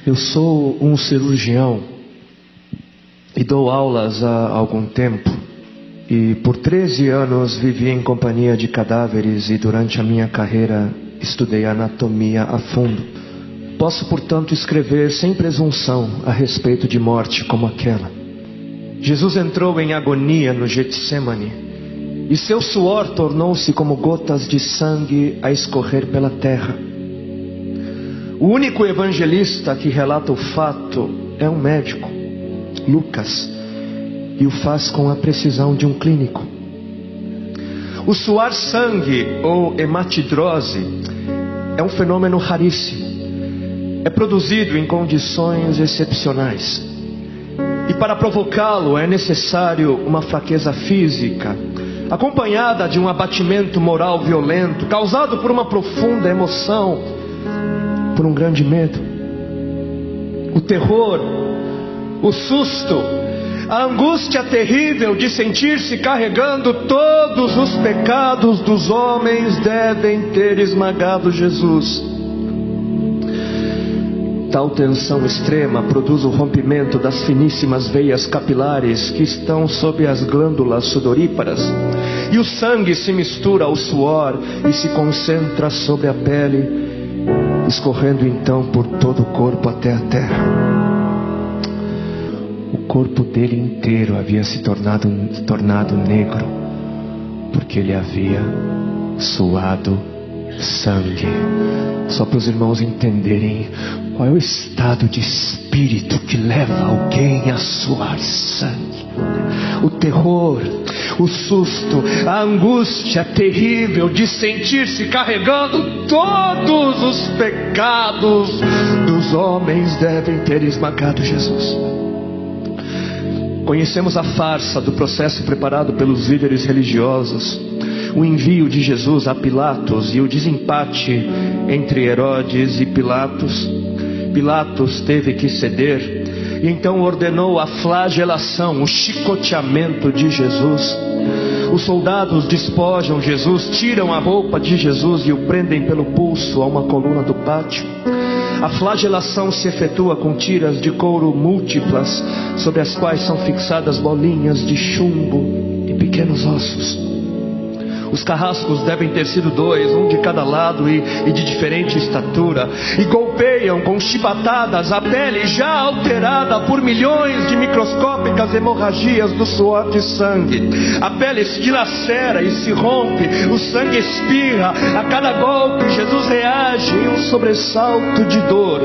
Eu sou um cirurgião e dou aulas há algum tempo. E por 13 anos vivi em companhia de cadáveres e durante a minha carreira estudei anatomia a fundo. Posso, portanto, escrever sem presunção a respeito de morte como aquela. Jesus entrou em agonia no Getsemane e seu suor tornou-se como gotas de sangue a escorrer pela terra. O único evangelista que relata o fato é um médico, Lucas, e o faz com a precisão de um clínico. O suar sangue, ou hematidrose, é um fenômeno raríssimo. É produzido em condições excepcionais. E para provocá-lo é necessário uma fraqueza física, acompanhada de um abatimento moral violento, causado por uma profunda emoção, por um grande medo. O terror, o susto, a angústia terrível de sentir-se carregando todos os pecados dos homens devem ter esmagado Jesus. Tal tensão extrema produz o rompimento das finíssimas veias capilares que estão sob as glândulas sudoríparas, e o sangue se mistura ao suor e se concentra sobre a pele, escorrendo então por todo o corpo até a terra. O corpo dele inteiro havia se tornado negro, porque ele havia suado sangue. Só para os irmãos entenderem qual é o estado de espírito que leva alguém a suar sangue. O terror, o susto, a angústia terrível de sentir-se carregando todos os pecados dos homens devem ter esmagado Jesus. Conhecemos a farsa do processo preparado pelos líderes religiosos, o envio de Jesus a Pilatos e o desempate entre Herodes e Pilatos. Pilatos teve que ceder e então ordenou a flagelação, o chicoteamento de Jesus. Os soldados despojam Jesus, tiram a roupa de Jesus e o prendem pelo pulso a uma coluna do pátio. A flagelação se efetua com tiras de couro múltiplas, sobre as quais são fixadas bolinhas de chumbo e pequenos ossos. Os carrascos devem ter sido 2, um de cada lado e de diferente estatura, e golpeiam com chibatadas a pele já alterada por milhões de microscópicas hemorragias do suor de sangue. A pele se dilacera e se rompe, o sangue espirra. A cada golpe Jesus reage em um sobressalto de dor.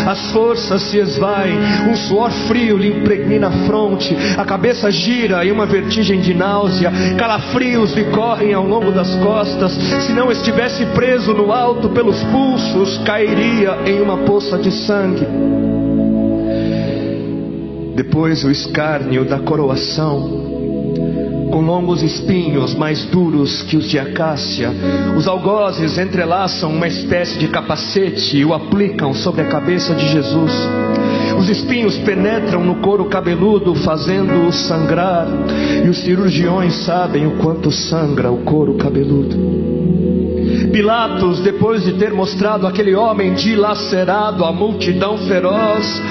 As forças se esvaem, um suor frio lhe impregna a fronte, a cabeça gira em uma vertigem de náusea, calafrios lhe correm ao longo das costas. Se não estivesse preso no alto pelos pulsos, cairia em uma poça de sangue. Depois o escárnio da coroação, com longos espinhos mais duros que os de acácia. Os algozes entrelaçam uma espécie de capacete e o aplicam sobre a cabeça de Jesus. Os espinhos penetram no couro cabeludo, fazendo-o sangrar, e os cirurgiões sabem o quanto sangra o couro cabeludo. Pilatos, depois de ter mostrado aquele homem dilacerado à multidão feroz,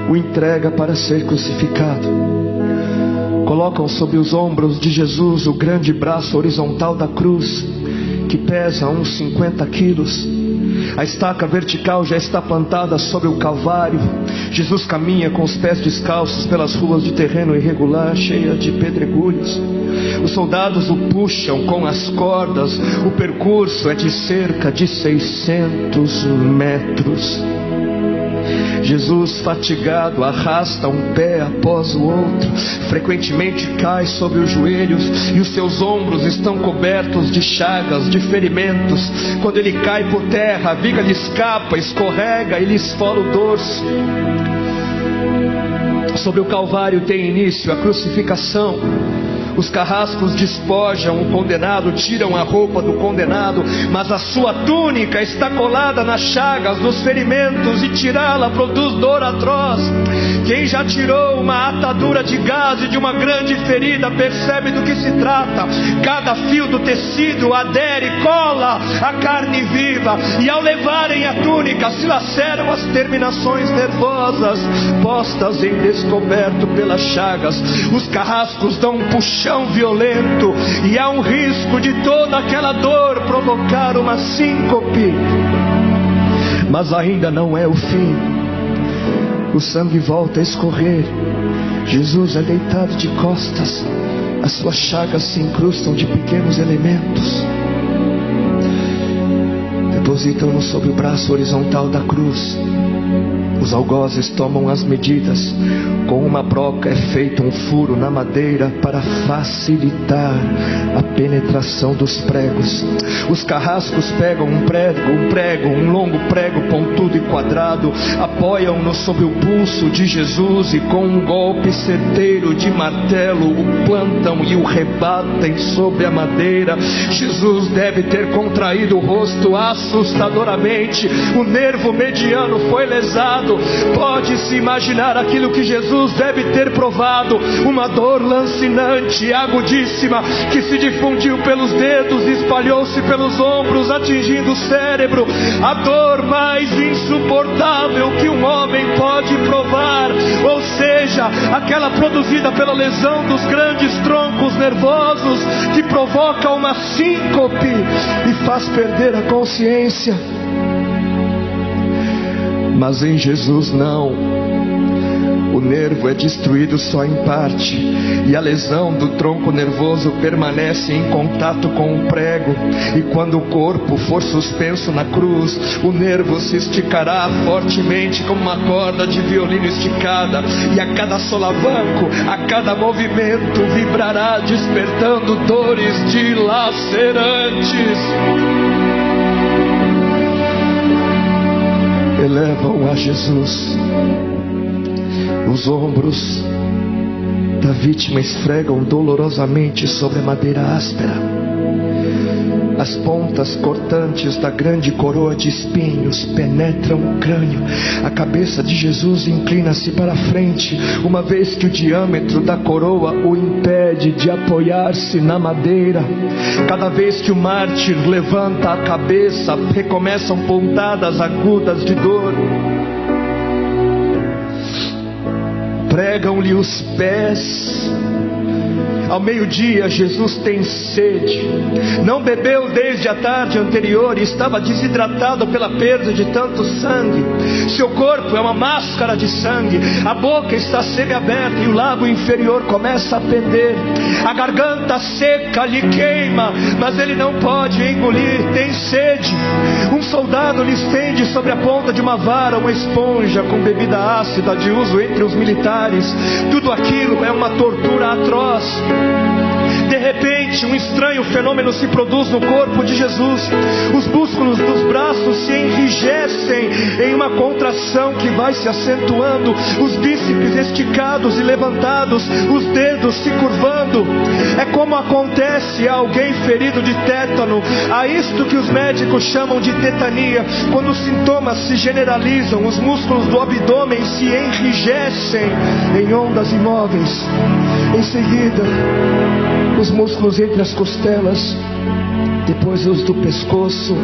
o entrega para ser crucificado. Colocam sobre os ombros de Jesus o grande braço horizontal da cruz, que pesa uns 50 quilos. A estaca vertical já está plantada sobre o Calvário. Jesus caminha com os pés descalços pelas ruas de terreno irregular, cheia de pedregulhos. Os soldados o puxam com as cordas. O percurso é de cerca de 600 metros. Jesus, fatigado, arrasta um pé após o outro, frequentemente cai sobre os joelhos e os seus ombros estão cobertos de chagas, de ferimentos. Quando ele cai por terra, a viga lhe escapa, escorrega e lhe esfola o dorso. Sobre o Calvário tem início a crucificação. Os carrascos despojam o condenado, tiram a roupa do condenado, mas a sua túnica está colada nas chagas dos ferimentos, e tirá-la produz dor atroz. Quem já tirou uma atadura de gaze de uma grande ferida percebe do que se trata. Cada fio do tecido adere, cola a carne viva, e ao levarem a túnica se laceram as terminações nervosas postas em descoberto pelas chagas. Os carrascos dão um puxão violento, e há um risco de toda aquela dor provocar uma síncope. Mas ainda não é o fim. O sangue volta a escorrer. Jesus é deitado de costas. As suas chagas se incrustam de pequenos elementos. Depositam-no sobre o braço horizontal da cruz. Os algozes tomam as medidas. Com uma broca é feito um furo na madeira para facilitar a penetração dos pregos. Os carrascos pegam um prego, um longo prego pontudo e quadrado, apoiam-no sobre o pulso de Jesus, e com um golpe certeiro de martelo o plantam e o rebatem sobre a madeira. Jesus deve ter contraído o rosto assustadoramente. O nervo mediano foi lesado. Pode-se imaginar aquilo que Jesus deve ter provado: uma dor lancinante e agudíssima, que se difundiu pelos dedos e espalhou-se pelos ombros, atingindo o cérebro. A dor mais insuportável que um homem pode provar, ou seja, aquela produzida pela lesão dos grandes troncos nervosos, que provoca uma síncope e faz perder a consciência. Mas em Jesus não. O nervo é destruído só em parte, e a lesão do tronco nervoso permanece em contato com o prego. E quando o corpo for suspenso na cruz, o nervo se esticará fortemente como uma corda de violino esticada, e a cada solavanco, a cada movimento, vibrará despertando dores dilacerantes. Elevam a Jesus. Os ombros da vítima esfregam dolorosamente sobre a madeira áspera. As pontas cortantes da grande coroa de espinhos penetram o crânio. A cabeça de Jesus inclina-se para a frente, uma vez que o diâmetro da coroa o impede de apoiar-se na madeira. Cada vez que o mártir levanta a cabeça, recomeçam pontadas agudas de dor. Pregam-lhe os pés. Ao meio-dia, Jesus tem sede. Não bebeu desde a tarde anterior e estava desidratado pela perda de tanto sangue. Seu corpo é uma máscara de sangue. A boca está semiaberta e o lábio inferior começa a pender. A garganta seca lhe queima, mas ele não pode engolir. Tem sede. Um soldado lhe estende sobre a ponta de uma vara uma esponja com bebida ácida de uso entre os militares. Tudo aquilo é uma tortura atroz. De repente, um estranho fenômeno se produz no corpo de Jesus. Os músculos dos braços se enrijecem em uma contração que vai se acentuando. Os bíceps esticados e levantados, os dedos se curvando. É como acontece a alguém ferido de tétano. A isto que os médicos chamam de tetania. Quando os sintomas se generalizam, os músculos do abdômen se enrijecem em ondas imóveis. Em seguida, os músculos entre as costelas, depois os do pescoço,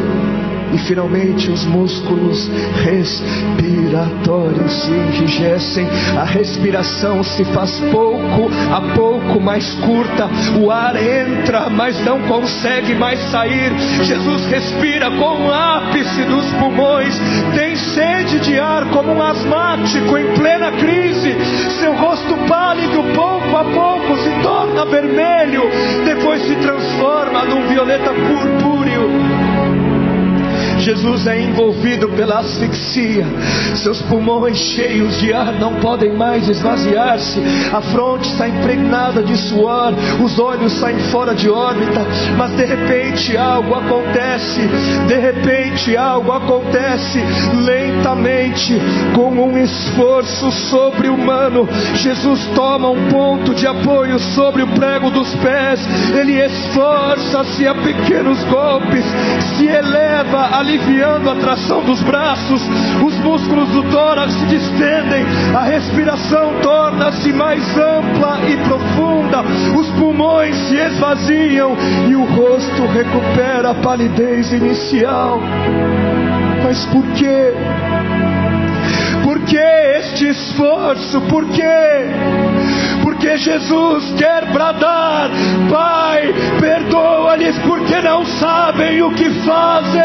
e finalmente os músculos respiratórios se enrijecem. A respiração se faz pouco a pouco mais curta. O ar entra, mas não consegue mais sair. Jesus respira com o ápice dos pulmões. Tem sede de ar como um asmático em plena crise. Seu rosto pálido, pouco a pouco, se torna vermelho, depois se transforma num violeta purpúreo. Jesus é envolvido pela asfixia. Seus pulmões cheios de ar não podem mais esvaziar-se. A fronte está impregnada de suor, os olhos saem fora de órbita. Mas de repente algo acontece. De repente algo acontece. Lentamente, com um esforço sobre-humano, Jesus toma um ponto de apoio sobre o prego dos pés. Ele esforça-se a pequenos golpes, se eleva, aliviando a tração dos braços. Os músculos do tórax se distendem, a respiração torna-se mais ampla e profunda, os pulmões se esvaziam e o rosto recupera a palidez inicial. Mas por quê? Por que este esforço? Por quê? Porque Jesus quer bradar: Pai, perdoa-lhes porque não sabem o que fazem.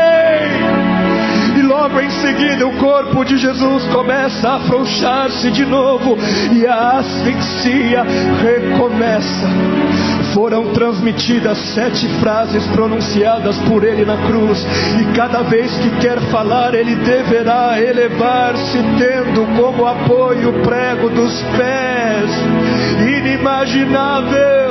E logo em seguida o corpo de Jesus começa a afrouxar-se de novo e a asfixia recomeça. Foram transmitidas 7 frases pronunciadas por ele na cruz, e cada vez que quer falar ele deverá elevar-se, tendo como apoio o prego dos pés. Inimaginável!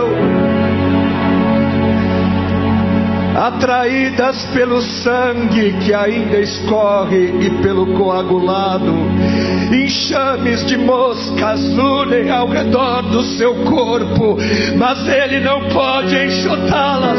Atraídas pelo sangue que ainda escorre e pelo coagulado, enxames de moscas unem ao redor do seu corpo, mas ele não pode enxotá-las.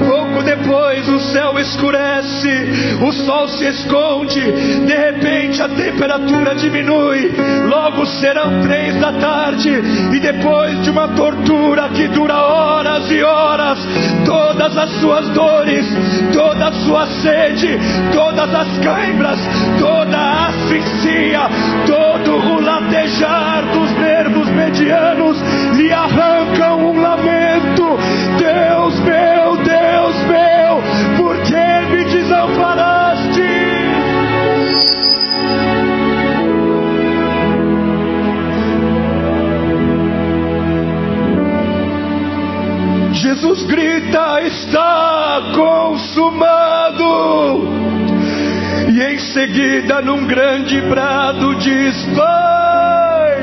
Pouco depois o céu escurece, o sol se esconde, de repente a temperatura diminui. Logo serão 3 da tarde, e depois de uma tortura que dura horas e horas, todas as suas dores, toda a sua sede, todas as cãibras, toda a asfixia, todo o latejar dos nervos medianos lhe arrancam um lamento: Deus meu, por que me desamparaste? Jesus grita: está consumado. E em seguida, num grande brado, diz: Pai,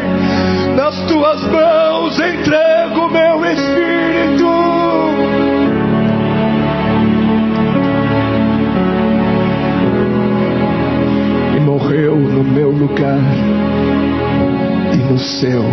nas tuas mãos entrego meu espírito. E morreu no meu lugar e no seu.